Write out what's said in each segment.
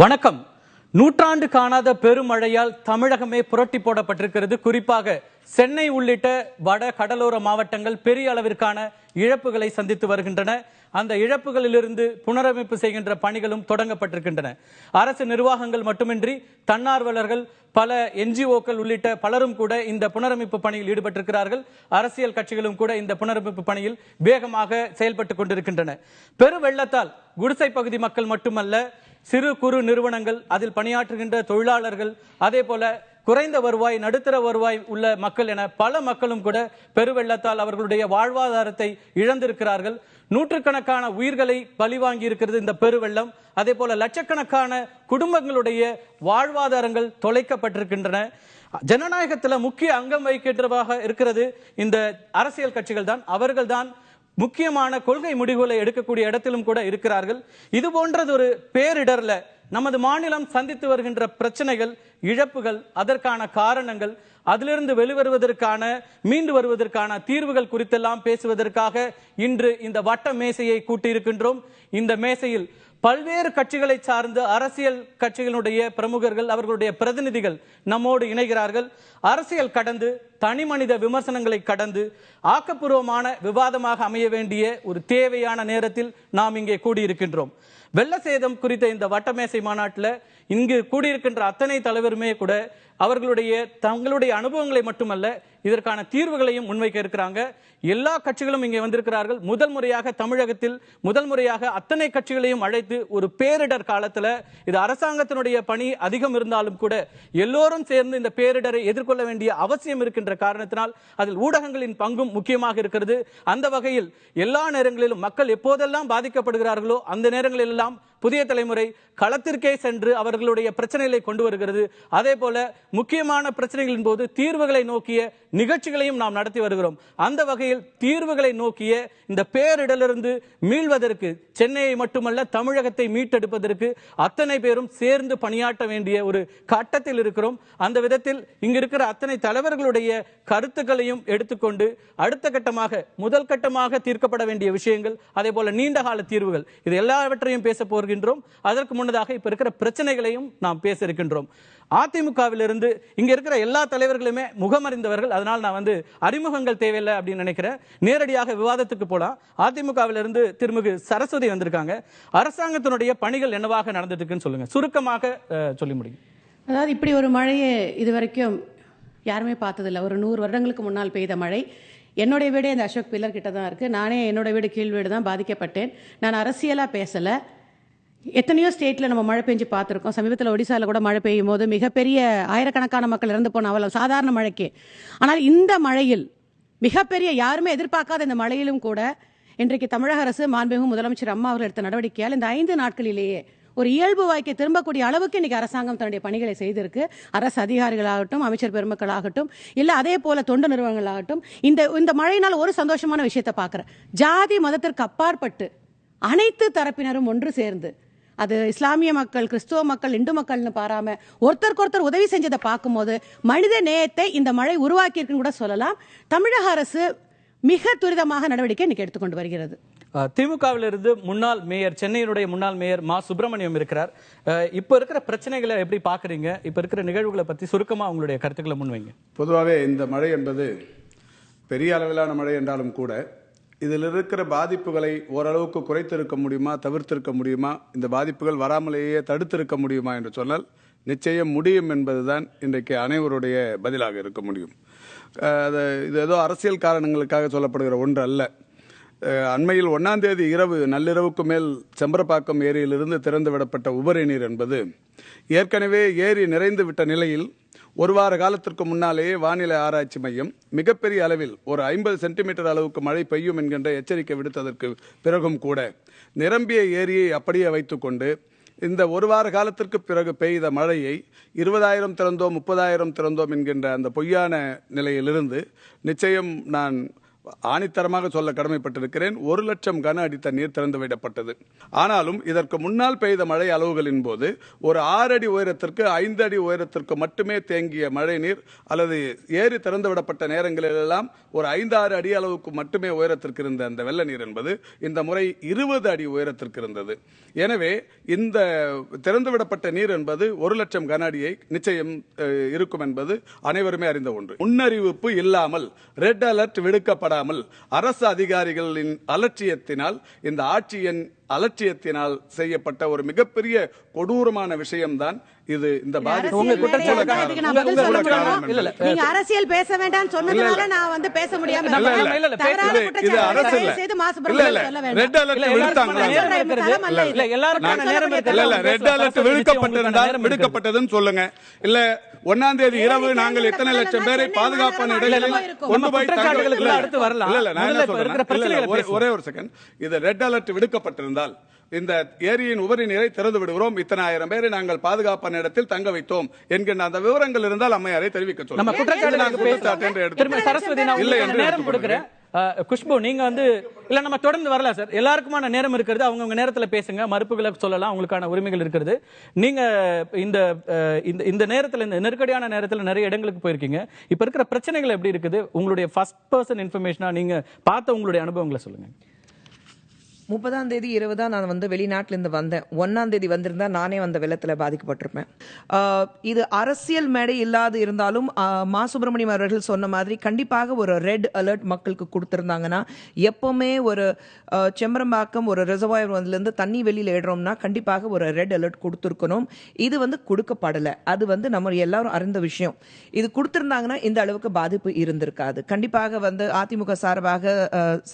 வணக்கம். நூற்றாண்டு காணாத பெருமழையால் தமிழகமே புரட்டி போடப்பட்டிருக்கிறது. குறிப்பாக சென்னை உள்ளிட்ட வட கடலோர மாவட்டங்கள் பெரிய அளவிற்கான இழப்புகளை சந்தித்து வருகின்றன. அந்த இழப்புகளிலிருந்து புனரமைப்பு செய்கின்ற பணிகளும் தொடங்கப்பட்டிருக்கின்றன. அரசு நிர்வாகங்கள் மட்டுமின்றி தன்னார்வலர்கள், பல என்ஜிஓக்கள் உள்ளிட்ட பலரும் கூட இந்த புனரமைப்பு பணியில் ஈடுபட்டிருக்கிறார்கள். அரசியல் கட்சிகளும் கூட இந்த புனரமைப்பு பணியில் வேகமாக செயல்பட்டுக் கொண்டிருக்கின்றன. பெரு வெள்ளத்தால் குடிசை பகுதி மக்கள் மட்டுமல்ல, சிறு குறு நிறுவனங்கள், அதில் பணியாற்றுகின்ற தொழிலாளர்கள், அதே போல குறைந்த வருவாய், நடுத்தர வருவாய் உள்ள மக்கள் என பல மக்களும் கூட பெருவெள்ளத்தால் அவர்களுடைய வாழ்வாதாரத்தை இழந்திருக்கிறார்கள். நூற்றுக்கணக்கான உயிர்களை பலிவாங்கி இருக்கிறது இந்த பெருவெள்ளம். அதே போல லட்சக்கணக்கான குடும்பங்களுடைய வாழ்வாதாரங்கள் தொலைக்கப்பட்டிருக்கின்றன. ஜனநாயகத்தில் முக்கிய அங்கம் வகிக்கின்றதாக இருக்கிறது இந்த அரசியல் கட்சிகள் தான். அவர்கள் தான் முக்கியமான கொள்கை முடிவுகளை எடுக்கக்கூடிய இடத்திலும் கூட இருக்கிறார்கள். இது போன்றது ஒரு பேரிடர்ல நமது மாநிலம் சந்தித்து வருகின்ற பிரச்சனைகள், இழப்புகள், அதற்கான காரணங்கள், அதிலிருந்து வெளிவருவதற்கான, மீண்டு வருவதற்கான தீர்வுகள் குறித்தெல்லாம் பேசுவதற்காக இன்று இந்த வட்ட மேசையை கூட்டியிருக்கின்றோம். இந்த மேசையில் பல்வேறு கட்சிகளை சார்ந்த அரசியல் கட்சிகளுடைய பிரமுகர்கள், அவர்களுடைய பிரதிநிதிகள் நம்மோடு இணைகிறார்கள். அரசியல் கடந்து, தனி மனித விமர்சனங்களை கடந்து ஆக்கப்பூர்வமான விவாதமாக அமைய வேண்டிய ஒரு தேவையான நேரத்தில் நாம் இங்கே கூடியிருக்கின்றோம். வெள்ள சேதம் குறித்த இந்த வட்டமேசை மாநாட்டில் இங்கு கூடியிருக்கின்ற அத்தனை தலைவருமே கூட தங்களுடைய அனுபவங்களை மட்டுமல்ல, இதற்கான தீர்வுகளையும் முன்வைக்க இருக்கிறாங்க. எல்லா கட்சிகளும் இங்கே வந்திருக்கிறார்கள். முதல் முறையாக தமிழகத்தில் அத்தனை கட்சிகளையும் அழைத்து ஒரு பேரிடர் காலத்தில், இது அரசாங்கத்தினுடைய பணி அதிகம் இருந்தாலும் கூட எல்லோரும் சேர்ந்து இந்த பேரிடரை எதிர்கொள்ள வேண்டிய அவசியம் இருக்கின்ற காரணத்தினால் அதில் ஊடகங்களின் பங்கும் முக்கியமாக இருக்கிறது. அந்த வகையில் எல்லா நேரங்களிலும் மக்கள் எப்போதெல்லாம் பாதிக்கப்படுகிறார்களோ அந்த நேரங்களில் எல்லாம் புதிய தலைமுறை களத்திற்கே சென்று அவர்களுடைய பிரச்சனைகளை கொண்டு வருகிறது. அதே போல முக்கியமான பிரச்சனைகளின் போது தீர்வுகளை நோக்கிய நிகழ்ச்சிகளையும் நாம் நடத்தி வருகிறோம். அந்த வகையில் தீர்வுகளை நோக்கிய இந்த பேரிடலிருந்து மீள்வதற்கு, சென்னையை மட்டுமல்ல தமிழகத்தை மீட்டெடுப்பதற்கு அத்தனை பேரும் சேர்ந்து பணியாற்ற வேண்டிய ஒரு கட்டத்தில் இருக்கிறோம். அந்த விதத்தில் இங்கு இருக்கிற அத்தனை தலைவர்களுடைய கருத்துக்களையும் எடுத்துக்கொண்டு அடுத்த கட்டமாக, முதல் கட்டமாக தீர்க்கப்பட வேண்டிய விஷயங்கள், அதே போல நீண்டகால தீர்வுகள், இது எல்லாவற்றையும் பேச போகின்றோம். அதற்கு முன்னதாக இப்ப இருக்கிற பிரச்சனைகளையும் நாம் பேச இருக்கின்றோம். அதிமுகவிலிருந்து இங்க இருக்கிற எல்லா தலைவர்களுமே முகமறிந்தவர்கள். அதனால் நான் அறிமுகங்கள் தேவையில்லை அப்படின்னு நினைக்கிறேன். நேரடியாக விவாதத்துக்கு போலாம். அதிமுகவிலிருந்து திருமிகு சரஸ்வதி வந்திருக்காங்க. அரசாங்கத்தினுடைய பணிகள் என்னவாக நடந்துட்டு இருக்குன்னு சொல்லுங்க, சுருக்கமாக சொல்லி முடியும். அதாவது இப்படி ஒரு மழையை இதுவரைக்கும் யாருமே பார்த்ததில்லை. ஒரு 100 வருடங்களுக்கு முன்னால் பெய்த மழை. என்னுடைய வீடு இந்த அசோக் பில்லர் கிட்ட தான் இருக்குது. நானே என்னோட வீடு கீழ் வீடு தான் பாதிக்கப்பட்டேன். நான் அரசியலாக பேசலை. எத்தனையோ ஸ்டேட்டில் நம்ம மழை பெஞ்சு பார்த்துருக்கோம். சமீபத்தில் ஒடிசாவில் கூட மழை பெய்யும் போது மிகப்பெரிய ஆயிரக்கணக்கான மக்கள் இறந்து போன அவ்வளவு சாதாரண மழைக்கு. ஆனால் இந்த மழையில் மிகப்பெரிய, யாருமே எதிர்பார்க்காத இந்த மழையிலும் கூட இன்றைக்கு தமிழக அரசு, மாண்புமிகு முதலமைச்சர் அம்மா அவர்கள் எடுத்த நடவடிக்கையால் இந்த 5 நாட்களிலேயே ஒரு இயல்பு வாழ்க்கை திரும்பக்கூடிய அளவுக்கு இன்னைக்கு அரசாங்கம் தன்னுடைய பணிகளை செய்திருக்கு. அரசு அதிகாரிகளாகட்டும், அமைச்சர் பெருமக்களாகட்டும், இல்லை அதே போல தொண்டு நிறுவனங்களாகட்டும். இந்த மழையினால் ஒரு சந்தோஷமான விஷயத்தை பார்க்குறேன். ஜாதி மதத்திற்கு அப்பாற்பட்டு அனைத்து தரப்பினரும் ஒன்று சேர்ந்து, அது இஸ்லாமிய மக்கள், கிறிஸ்துவ மக்கள், இந்து மக்கள்னு பாராம ஒருத்தருக்கு உதவி செஞ்சதை பார்க்கும்போது மனித நேயத்தை இந்த மழை உருவாக்கி இருக்குன்னு கூட சொல்லலாம். தமிழக அரசு மிக துரிதமாக நடவடிக்கை இன்னைக்கு எடுத்துக்கொண்டு வருகிறது. திமுகவிலிருந்து முன்னாள் மேயர், சென்னையினுடைய முன்னாள் மேயர் மா சுப்பிரமணியம் இருக்கிறார். இப்ப இருக்கிற பிரச்சனைகளை எப்படி பாக்குறீங்க? இப்ப இருக்கிற நிகழ்வுகளை பத்தி சுருக்கமா உங்களுடைய கருத்துக்களை முன்வைங்க. பொதுவாகவே இந்த மழை என்பது பெரிய அளவிலான மழை என்றாலும் கூட இதில் இருக்கிற பாதிப்புகளை ஓரளவுக்கு குறைத்திருக்க முடியுமா, தவிர்த்திருக்க முடியுமா, இந்த பாதிப்புகள் வராமலேயே தடுத்திருக்க முடியுமா என்று சொன்னால் நிச்சயம் முடியும் என்பதுதான் இன்றைக்கு அனைவருடைய பதிலாக இருக்க முடியும். இது ஏதோ அரசியல் காரணங்களுக்காக சொல்லப்படுகிற ஒன்று அல்ல. அண்மையில் 1ஆம் தேதி இரவு நள்ளிரவுக்கு மேல் செம்பரப்பாக்கம் ஏரியிலிருந்து திறந்து விடப்பட்ட உபரி நீர் என்பது ஏற்கனவே ஏரி நிறைந்து விட்ட நிலையில் ஒரு வார காலத்திற்கு முன்னாலேயே வானிலை ஆராய்ச்சி மையம் மிகப்பெரிய அளவில் ஒரு 50 சென்டிமீட்டர் அளவுக்கு மழை பெய்யும் என்கின்ற எச்சரிக்கை விடுத்ததற்கு பிறகும் கூட நிரம்பிய ஏரியை அப்படியே வைத்துக்கொண்டு இந்த ஒரு வார காலத்திற்கு பிறகு பெய்த மழையை 20,000 திறந்தோம், 30,000 திறந்தோம் என்கின்ற அந்த பொய்யான நிலையிலிருந்து நிச்சயம் நான் ஆணித்தரமாக சொல்ல கடமைப்பட்டிருக்கிறேன். 1 லட்சம் கன அடி தண்ணீர் திறந்து விடப்பட்டது. ஆனாலும் இதற்கு முன்னால் பெய்த மழை அளவுகளின் போது ஒரு 6 அடி உயரத்திற்கு 5 அடி உயரத்திற்கு மட்டுமே தேங்கிய மழை நீர் அல்லது ஏரி திறந்து விடப்பட்ட நேரங்களிலெல்லாம் ஒரு 5-6 அடி அளவுக்கு மட்டுமே உயரத்திற்கு இருந்த அந்த வெள்ள நீர் என்பது இந்த முறை 20 அடி உயரத்திற்கு இருந்தது. எனவே இந்த திறந்துவிடப்பட்ட நீர் என்பது 1 லட்சம் கன அடியை நிச்சயம் இருக்கும் என்பது அனைவருமே அறிந்த ஒன்று. முன்னறிவிப்பு இல்லாமல், ரெட் அலர்ட் விடுக்கப்படாமல், அரசு அதிகாரிகளின் அலட்சியத்தினால், இந்த ஆட்சியின் அலட்சியத்தினால் செய்யப்பட்ட ஒரு மிகப்பெரிய கொடூரமான விஷயம்தான் இது. இந்த நீங்க அரசியல் பேச வேண்டாம் சொன்னதுனால நான் வந்து பேச முடியாம இது அரசு ரெட் அலர்ட் ரெட் அலர்ட் விடுக்கப்பட்டதுன்னு சொல்லுங்க. இல்ல 1ஆம் தேதி இரவு நாங்கள் எத்தனை லட்சம் பேரை பாதுகாப்பான இடங்களில் கொண்டு போய் ஒரே ஒரு செகண்ட். இது ரெட் அலர்ட் விடுக்கப்பட்டிருந்தால் இந்த ஏரியின் உபரி நீரை திறந்து விடுகிறோம், இத்தனை ஆயிரம் பேரை நாங்கள் பாதுகாப்பான இடத்தில் தங்க வைத்தோம் என்கின்ற அந்த விவரங்கள் இருந்தால் அம்மையாரை தெரிவிக்க சொல்லுங்க. குஷ்பு, நீங்க வந்து இல்ல நம்ம தொடர்ந்து வரலாம் சார். எல்லாருக்குமான நேரம் இருக்கிறது, அவங்கவுங்க நேரத்துல பேசுங்க, மறுப்புகளை சொல்லலாம், அவங்களுக்கான உரிமைகள் இருக்கிறது. நீங்க இந்த நேரத்துல, இந்த நெருக்கடியான நேரத்துல நிறைய இடங்களுக்கு போயிருக்கீங்க. இப்ப இருக்கிற பிரச்சனைகள் எப்படி இருக்குது? உங்களுடைய ஃபர்ஸ்ட் பர்சன் இன்ஃபர்மேஷனா நீங்க பார்த்த உங்களுடைய அனுபவங்களை சொல்லுங்க. 30ஆம் தேதி இரவு தான் நான் வந்து வெளிநாட்டிலிருந்து வந்தேன். 1ஆம் தேதி வந்திருந்தா நானே அந்த வெள்ளத்தில் பாதிக்கப்பட்டிருப்பேன். இது அரசியல் மேடை இல்லாது இருந்தாலும் மா சுப்பிரமணியம் அவர்கள் சொன்ன மாதிரி கண்டிப்பாக ஒரு ரெட் அலர்ட் மக்களுக்கு கொடுத்துருந்தாங்கன்னா, எப்பவுமே ஒரு செம்பரம்பாக்கம் ஒரு ரிசர்வாயர் வந்துலேருந்து தண்ணி வெளியில் ஏடுறோம்னா கண்டிப்பாக ஒரு ரெட் அலர்ட் கொடுத்துருக்கணும். இது வந்து கொடுக்கப்படலை. அது வந்து நம்ம எல்லாரும் அறிந்த விஷயம். இது கொடுத்துருந்தாங்கன்னா இந்த அளவுக்கு பாதிப்பு இருந்திருக்காது. கண்டிப்பாக வந்து அதிமுக சார்பாக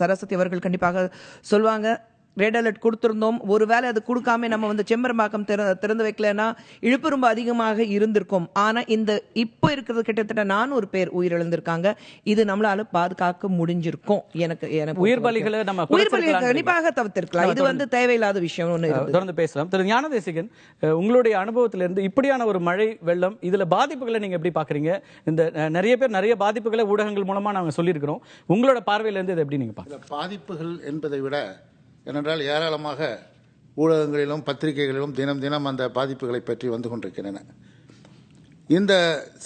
சரஸ்வதி அவர்கள் கண்டிப்பாக சொல்வாங்க, ரெட் அலர்ட் கொடுத்திருந்தோம், ஒருவேளை அது கொடுக்காம நம்ம வந்து செம்பரம்பாக்கம் திறந்து வைக்கலன்னா இழுப்பு ரொம்ப அதிகமாக இருந்திருக்கும். ஆனா இந்த இப்போ இருக்கிறது கிட்டத்தட்ட 400 பேர் உயிரிழந்திருக்காங்க. இது நம்மளால பாதுகாக்க முடிஞ்சிருக்கும். எனக்கு உயிர் பலிகளை கண்டிப்பாக தவிர்த்திருக்கலாம். இது வந்து தேவையில்லாத விஷயம் ஒன்று. தொடர்ந்து பேசலாம். திரு ஞானதேசிகன், உங்களுடைய அனுபவத்திலிருந்து இப்படியான ஒரு மழை வெள்ளம், இதுல பாதிப்புகளை நீங்க எப்படி பாக்குறீங்க? இந்த நிறைய பேர் நிறைய பாதிப்புகளை ஊடகங்கள் மூலமா நாங்க சொல்லியிருக்கிறோம். உங்களோட பார்வையில இருந்து எப்படி நீங்க பாக்குறீங்க? பாதிப்புகள் என்பதை விட ஏனென்றால் ஏராளமாக ஊடகங்களிலும் பத்திரிகைகளிலும் தினம் தினம் அந்த பாதிப்புகளை பற்றி வந்து கொண்டிருக்கின்றன. இந்த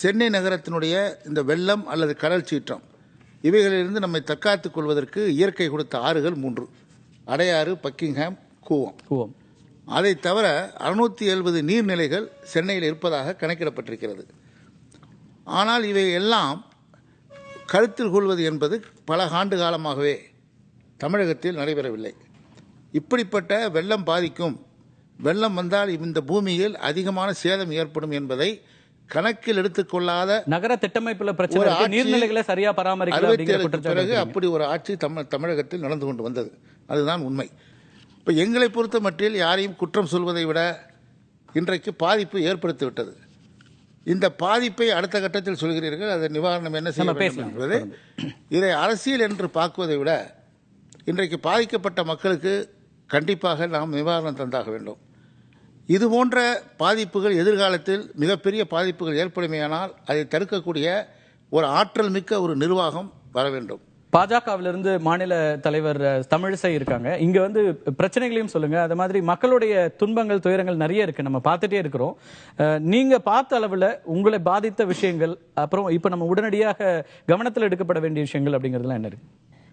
சென்னை நகரத்தினுடைய இந்த வெள்ளம் அல்லது கடல் சீற்றம் இவைகளிலிருந்து நம்மை தற்காத்துக் கொள்வதற்கு இயற்கை கொடுத்த ஆறுகள் 3: அடையாறு, பக்கிங்ஹாம், கூவம். அதை தவிர 670 நீர்நிலைகள் சென்னையில் இருப்பதாக கணக்கிடப்பட்டிருக்கிறது. ஆனால் இவை எல்லாம் கருத்தில் கொள்வது என்பது பல ஆண்டு காலமாகவே தமிழகத்தில் நடைபெறவில்லை. இப்படிப்பட்ட வெள்ளம் பாதிக்கும், வெள்ளம் வந்தால் இந்த பூமியில் அதிகமான சேதம் ஏற்படும் என்பதை கணக்கில் எடுத்துக்கொள்ளாத நகர திட்டமைப்புல பிரச்சனை, நீர்நிலைகளை சரியா பராமரிக்கல பிறகு அப்படி ஒரு ஆட்சி தமிழகத்தில் நடந்து கொண்டு வந்தது. அதுதான் உண்மை. இப்போ எங்களை பொறுத்த மட்டில் யாரையும் குற்றம் சொல்வதை விட இன்றைக்கு பாதிப்பு ஏற்படுத்திவிட்டது. இந்த பாதிப்பை அடுத்த கட்டத்தில் சொல்கிறீர்கள், அது நிவாரணம் என்ன செய்ய வேண்டும் என்பது. இதை அரசியல் என்று பார்க்குவதை விட இன்றைக்கு பாதிக்கப்பட்ட மக்களுக்கு கண்டிப்பாக நாம் நிவாரணம் தந்தாக வேண்டும். இது போன்ற பாதிப்புகள் எதிர்காலத்தில் மிகப்பெரிய பாதிப்புகள் ஏற்படுமேயானால் அதை தடுக்கக்கூடிய ஒரு ஆற்றல் மிக்க ஒரு நிர்வாகம் வர வேண்டும். பாஜகவிலிருந்து மாநில தலைவர் தமிழிசை இருக்காங்க. இங்க வந்து பிரச்சனைகளையும் சொல்லுங்க. அது மாதிரி மக்களுடைய துன்பங்கள், துயரங்கள் நிறைய இருக்கு, நம்ம பார்த்துட்டே இருக்கிறோம். நீங்க பார்த்த அளவுல உங்களை பாதித்த விஷயங்கள், அப்புறம் இப்ப நம்ம உடனடியாக கவனத்தில் எடுக்கப்பட வேண்டிய விஷயங்கள் அப்படிங்கிறதுலாம் என்ன இருக்கு?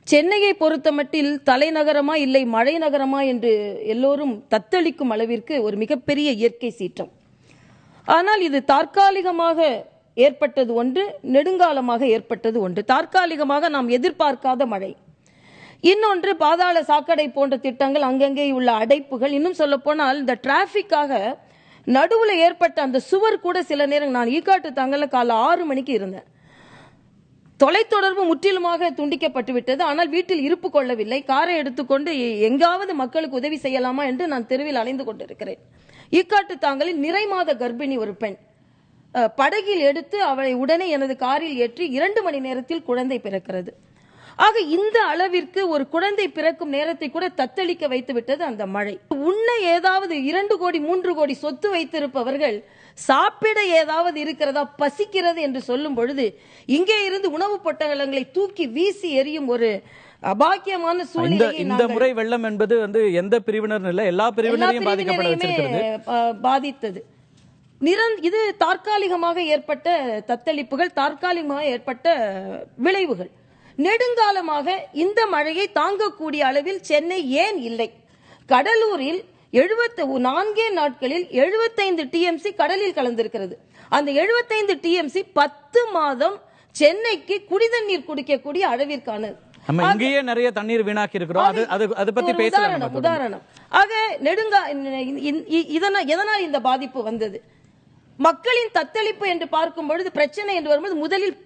சென்னையை பொறுத்தமட்டில் தலைநகரமா இல்லை மழை நகரமா என்று எல்லோரும் தத்தளிக்கும் அளவிற்கு ஒரு மிகப்பெரிய இயற்கை சீற்றம். ஆனால் இது தற்காலிகமாக ஏற்பட்டது ஒன்று, நெடுங்காலமாக ஏற்பட்டது ஒன்று. தற்காலிகமாக நாம் எதிர்பார்க்காத மழை. இன்னொன்று பாதாள சாக்கடை போன்ற திட்டங்கள், அங்கங்கே உள்ள அடைப்புகள். இன்னும் சொல்ல போனால் இந்த டிராபிக்காக நடுவில் ஏற்பட்ட அந்த சுவர் கூட சில நேரம், நான் ஈக்காட்டு தாங்கல காலை 6 மணிக்கு இருந்தேன். தொலைத்தொடர்பு முற்றிலுமாக துண்டிக்கப்பட்டு விட்டது. ஆனால் வீட்டில் இருப்பு கொள்ளவில்லை. காரை எடுத்துக்கொண்டு எங்காவது மக்களுக்கு உதவி செய்யலாமா என்று நான் தெருவில் அலைந்து கொண்டிருக்கிறேன். ஈக்காட்டு தாங்கலில் நிறைமாத கர்ப்பிணி ஒரு பெண் படகில் எடுத்து அவளை உடனே எனது காரில் ஏற்றி 2 மணி நேரத்தில் குழந்தை பிறக்கிறது. ஆக இந்த அளவிற்கு ஒரு குழந்தை பிறக்கும் நேரத்தை கூட தத்தளிக்க வைத்து விட்டது அந்த மழை. உண்ண ஏதாவது 2 கோடி 3 கோடி சொத்து வைத்திருப்பவர்கள் சாப்பிட ஏதாவது இருக்கிறதா, பசிக்கிறது என்று சொல்லும் பொழுது இங்கே இருந்து உணவு பொட்டலங்களை தூக்கி வீசி எறியும் ஒரு அபாக்கியமான சூழ்நிலை. இந்த முறை வெள்ளம் என்பது எந்த பிரிவினர் இல்ல, எல்லா பிரிவினரையும் பாதித்தது. இது தற்காலிகமாக ஏற்பட்ட தத்தளிப்புகள், தற்காலிகமாக ஏற்பட்ட விளைவுகள். நெடுங்காலமாக இந்த மழையை தாங்கக்கூடிய அளவில் சென்னை ஏன் இல்லை? கடலூரில் 74 நாட்களில் 75 TMC கடலில் கலந்திருக்கிறது. அந்த 75 TMC 10 மாதம் சென்னைக்கு குடிதண்ணீர் குடிக்கக்கூடிய அளவிற்கானது. நம்ம இங்கேயே நிறைய தண்ணீர் வீணாக்கி இருக்கிறோம். அது பத்தி பேசலாம். உதாரணம் ஆக எதனால் இந்த பாதிப்பு வந்தது? மக்களின் தத்தளிப்பு என்று பார்க்கும் பொழுது, பிரச்சனை என்று வரும்போது முதலில்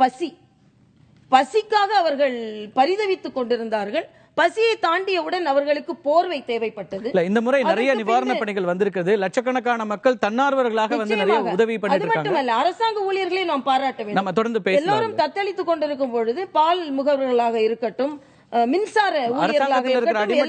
பசிக்காக அவர்கள் பரிதவித்துக் கொண்டிருந்தார்கள். பசியை தாண்டியவுடன் அவர்களுக்கு போர்வை தேவைப்பட்டது. இந்த முறை நிறைய நிவாரண பணிகள் வந்திருக்கிறது. லட்சக்கணக்கான மக்கள் தன்னார்வலர்களாக நிறைய உதவி பண்ணிட்டு இருக்காங்க. அது மட்டுமல்ல, அரசாங்க ஊழியர்களை நாம் பாராட்ட வேண்டும். நம்ம தொடர்ந்து பேசலாம். எல்லாரும் தத்தளித்துக் கொண்டிருக்கும் பொழுது பால் முகவர்களாக இருக்கட்டும், மின்சார ஊழியர்களாக இருக்கட்டும்,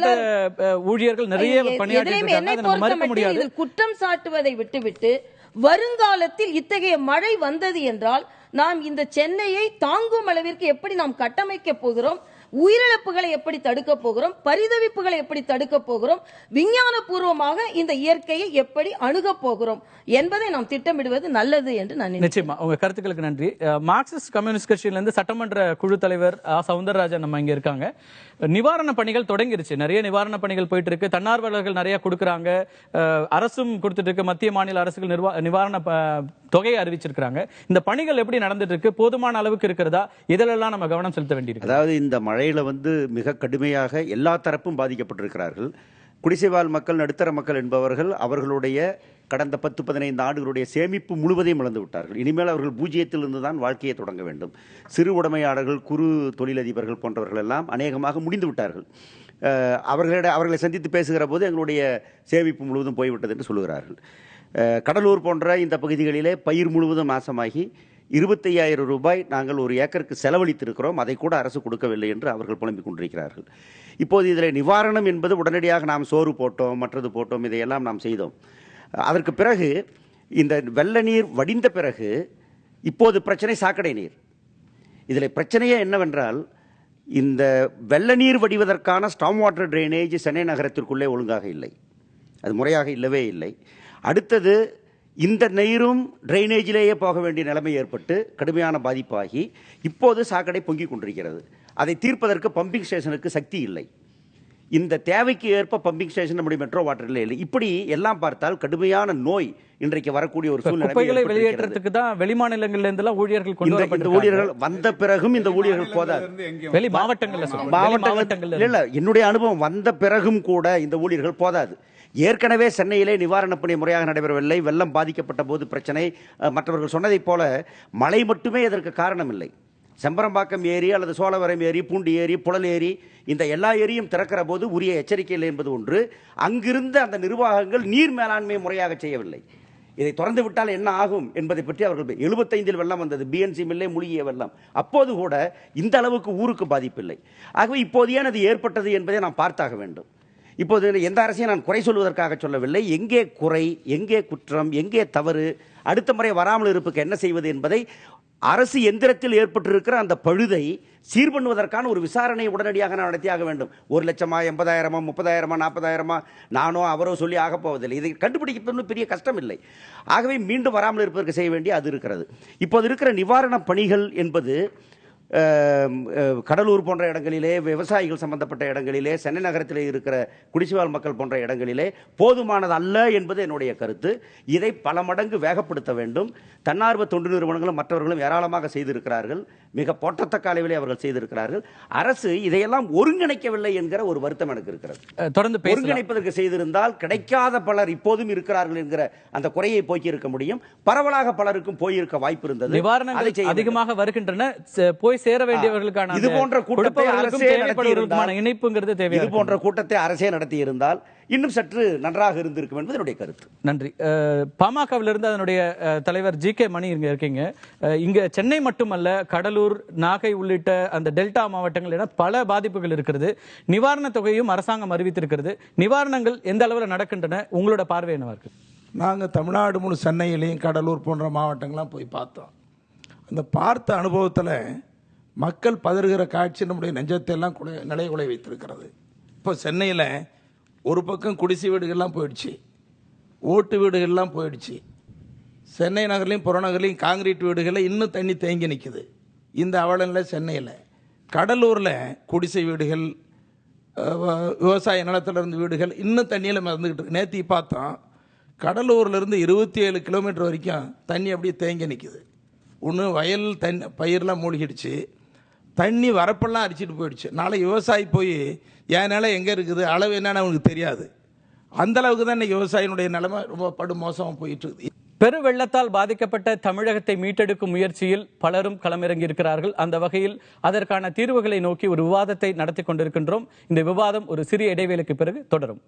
ஊழியர்கள் நிறைய பணியாற்றி குற்றம் சாட்டுவதை விட்டுவிட்டு வருங்காலத்தில் இத்தகைய மழை வந்தது என்றால் நாம் இந்த சென்னையை தாங்கும் அளவிற்கு எப்படி நாம் கட்டமைக்க போகிறோம், உயிரிழப்புகளை எப்படி தடுக்க போகிறோம், பரிதவிப்புகளை எப்படி தடுக்க போகிறோம், விஞ்ஞான பூர்வமாக இந்த இயற்கையை எப்படி அணுக போகிறோம் என்பதை நாம் திட்டமிடுவது நல்லது என்று நான் நிச்சயமா. உங்க கருத்துக்களுக்கு நன்றி. மார்க்சிஸ்ட் கம்யூனிஸ்ட் கட்சியில இருந்து சட்டமன்ற குழு தலைவர் சவுந்தரராஜன் நம்ம இங்க இருக்காங்க. நிவாரண பணிகள் தொடங்கிருச்சு, நிறைய நிவாரண பணிகள் போயிட்டு இருக்கு. தன்னார்வலர்கள் நிறைய கொடுக்கறாங்க, அரசும் கொடுத்துட்டு இருக்கு, மத்திய மாநில அரசுகள் நிவாரண தொகையை அறிவிச்சிருக்காங்க. இந்த பணிகள் எப்படி நடந்துட்டு இருக்கு, போதுமான அளவுக்கு இருக்கிறதா, இதெல்லாம் நம்ம கவனம் செலுத்த வேண்டியிருக்கு. அதாவது இந்த மழையில மிக கடுமையாக எல்லா தரப்பும் பாதிக்கப்பட்டிருக்கிறார்கள். குடிசைவாழ் மக்கள், நடுத்தர மக்கள் என்பவர்கள் அவர்களுடைய கடந்த 10-15 ஆண்டுகளுடைய சேமிப்பு முழுவதையும் இழந்து விட்டார்கள். இனிமேல் அவர்கள் பூஜ்ஜியத்திலிருந்து தான் வாழ்க்கையை தொடங்க வேண்டும். சிறு உடைமையாளர்கள், குறு தொழிலதிபர்கள் போன்றவர்கள் எல்லாம் அநேகமாக முடிந்து விட்டார்கள். அவர்களை சந்தித்து பேசுகிற போது எங்களுடைய சேமிப்பு முழுவதும் போய்விட்டது என்று சொல்லுகிறார்கள். கடலூர் போன்ற இந்த பகுதிகளிலே பயிர் முழுவதும் நாசமாகி 25,000 ரூபாய் நாங்கள் ஒரு ஏக்கருக்கு செலவழித்திருக்கிறோம், அதை கூட அரசு கொடுக்கவில்லை என்று அவர்கள் புலம்பிக் கொண்டிருக்கிறார்கள். இப்போது இதில் நிவாரணம் என்பது உடனடியாக நாம் சோறு போட்டோம், மற்றது போட்டோம், இதையெல்லாம் நாம் செய்தோம். அதற்கு பிறகு இந்த வெள்ள நீர் வடிந்த பிறகு இப்போது பிரச்சனை சாக்கடை நீர். இதில் பிரச்சனையே என்னவென்றால், இந்த வெள்ள நீர் வடிவதற்கான ஸ்டாம் வாட்டர் ட்ரைனேஜ் சென்னை நகரத்திற்குள்ளே ஒழுங்காக இல்லை, அது முறையாக இல்லவே இல்லை. அடுத்தது இந்த நீரும் ட்ரைனேஜிலேயே போக வேண்டிய நிலைமை ஏற்பட்டு கடுமையான பாதிப்பாகி இப்போது சாக்கடை பொங்கிக் கொண்டிருக்கிறது. அதை தீர்ப்பதற்கு பம்பிங் ஸ்டேஷனுக்கு சக்தி இல்லை. இந்த தேவைக்கு ஏற்ப பம்பிங் ஸ்டேஷன் நம்முடைய மெட்ரோ வாட்டரில் இல்லை. இப்படி எல்லாம் பார்த்தால் கடுமையான நோய் இன்றைக்கு வரக்கூடிய ஒரு சூழ்நிலை. வெளியேற்றத்துக்கு தான் வெளிமாநிலங்கள்ல இருந்து ஊழியர்கள் கொண்டு வரப்பட்ட ஊழியர்கள் வந்த பிறகும் இந்த ஊழியர்கள் போதாது. வெளி மாவட்டங்கள்ல இல்ல, என்னுடைய அனுபவம் வந்த பிறகும் கூட இந்த ஊழியர்கள் போதாது. ஏற்கனவே சென்னையிலே நிவாரணப் பணி முறையாக நடைபெறவில்லை. வெள்ளம் பாதிக்கப்பட்ட போது பிரச்சனை. மற்றவர்கள் சொன்னதைப் போல மழை மட்டுமே இதற்கு காரணம் இல்லை. செம்பரம்பாக்கம் ஏரி அல்லது சோழவரம் ஏரி, பூண்டி ஏரி, புழல் ஏரி, இந்த எல்லா ஏரியும் திறக்கிற போது உரிய எச்சரிக்கை இல்லை என்பது ஒன்று. அங்கிருந்த அந்த நிர்வாகங்கள் நீர் மேலாண்மை முறையாக செய்யவில்லை. இதை திறந்து விட்டால் என்ன ஆகும் என்பதை பற்றி அவர்கள் 75 வெள்ளம் வந்தது, BNC மில்லே மூழ்கிய வெள்ளம். அப்போது கூட இந்த அளவுக்கு ஊருக்கு பாதிப்பில்லை. ஆகவே இப்போது ஏன் அது ஏற்பட்டது என்பதை நாம் பார்த்தாக வேண்டும். இப்போது எந்த அரசையும் நான் குறை சொல்வதற்காக சொல்லவில்லை. எங்கே குறை, எங்கே குற்றம், எங்கே தவறு, அடுத்த முறை வராமல் இருப்புக்கு என்ன செய்வது என்பதை அரசு எந்திரத்தில் ஏற்பட்டிருக்கிற அந்த பழுதை சீர் பண்ணுவதற்கான ஒரு விசாரணை உடனடியாக நான் நடத்தியாக வேண்டும். 1 லட்சமா, 80,000, 30,000, 40,000, நானோ அவரோ சொல்லி ஆகப் போவதில்லை. இதை கண்டுபிடிக்கிறது பெரிய கஷ்டம் இல்லை. ஆகவே மீண்டும் வராமல் இருப்பதற்கு செய்ய வேண்டிய அது இருக்கிறது. இப்போது இருக்கிற நிவாரண பணிகள் என்பது கடலூர் போன்ற இடங்களிலே, விவசாயிகள் சம்பந்தப்பட்ட இடங்களிலே, சென்னை நகரத்திலே இருக்கிற குடிசைவாழ் மக்கள் போன்ற இடங்களிலே போதுமானது அல்ல என்பது என்னுடைய கருத்து. இதை பல மடங்கு வேகப்படுத்த வேண்டும். தன்னார்வ தொண்டு நிறுவனங்களும் மற்றவர்களும் ஏராளமாக செய்திருக்கிறார்கள், மிக போற்றத்தக்க அளவிலே அவர்கள் செய்திருக்கிறார்கள். அரசு இதையெல்லாம் ஒருங்கிணைக்கவில்லை என்கிற ஒரு வருத்தம் எனக்கு இருக்கிறது. தொடர்ந்து ஒருங்கிணைப்பதற்கு செய்திருந்தால் கிடைக்காத பலர் இப்போதும் இருக்கிறார்கள் என்கிற அந்த குறையை போக்கி இருக்க முடியும். பரவலாக பலருக்கும் போயிருக்க வாய்ப்பு இருந்தது. நிவாரணங்கள் அதிகமாக வருகின்றன, போய் போய் சேர வேண்டியவர்களுக்கான இது போன்ற கூட்டத்தை கொடுப்பவர்களுக்கும் அரசே தேவைப்படுவதற்கான நடத்தி இணைப்புங்கிறது தேவை. இது போன்ற கூட்டத்தை அரசே நடத்தி இருந்தால் இன்னும் சற்று நன்றாக இருந்திருக்கும் என்பது என்னுடைய கருத்து. நன்றி. பாமகவிலிருந்து அதனுடைய தலைவர் ஜி.கே. மணி இங்க இருக்கீங்க. இங்க சென்னை மட்டுமல்ல, கடலூர், நாகை உள்ளிட்ட அந்த டெல்டா மாவட்டங்கள் என பல பாதிப்புகள் இருக்கிறது. நிவாரண தொகையும் அரசாங்கம் அறிவித்திருக்கிறது. நிவாரணங்கள் எந்த அளவில் நடக்கின்றன, உங்களோட பார்வை என்னவா இருக்கு? நாங்கள் தமிழ்நாடு முழு சென்னையிலையும் கடலூர் போன்ற மாவட்டங்கள்லாம் போய் பார்த்தோம். அந்த பார்த்த அனுபவத்தில் மக்கள் பதறுகிற காட்சி நம்முடைய நெஞ்சத்தை எல்லாம் நிலைகுலை வைத்திருக்கிறது. இப்போ சென்னையில் ஒரு பக்கம் குடிசை வீடுகள்லாம் போயிடுச்சு, ஓட்டு வீடுகள்லாம் போயிடுச்சு. சென்னை நகர்லையும் புறநகர்லையும் காங்கிரீட் வீடுகளில் இன்னும் தண்ணி தேங்கி நிற்குது. இந்த அவலநிலை சென்னையில். கடலூரில் குடிசை வீடுகள், விவசாய நிலத்தில் இருந்த வீடுகள் இன்னும் தண்ணியில் மறந்துக்கிட்டு இருக்கு. நேற்று பார்த்தோம், கடலூர்லேருந்து 27 கிலோமீட்டர் வரைக்கும் தண்ணி அப்படியே தேங்கி நிற்குது. ஒன்று வயல் பயிரெலாம் மூழ்கிடுச்சு, தண்ணி வரப்பெல்லாம் அடிச்சிட்டு போயிடுச்சு. நாளை விவசாயி போய் என் நிலம் எங்கே இருக்குது, அளவு என்னன்னு அவனுக்கு தெரியாது. அந்தளவுக்கு தான் இன்றைக்கி விவசாயினுடைய நிலைமை ரொம்ப படு மோசமாக போயிட்டு இருக்குது. பெரு வெள்ளத்தால் பாதிக்கப்பட்ட தமிழகத்தை மீட்டெடுக்கும் முயற்சியில் பலரும் களமிறங்கி இருக்கிறார்கள். அந்த வகையில் அதற்கான தீர்வுகளை நோக்கி ஒரு விவாதத்தை நடத்தி கொண்டிருக்கின்றோம். இந்த விவாதம் ஒரு சிறிய இடைவேளைக்கு பிறகு தொடரும்.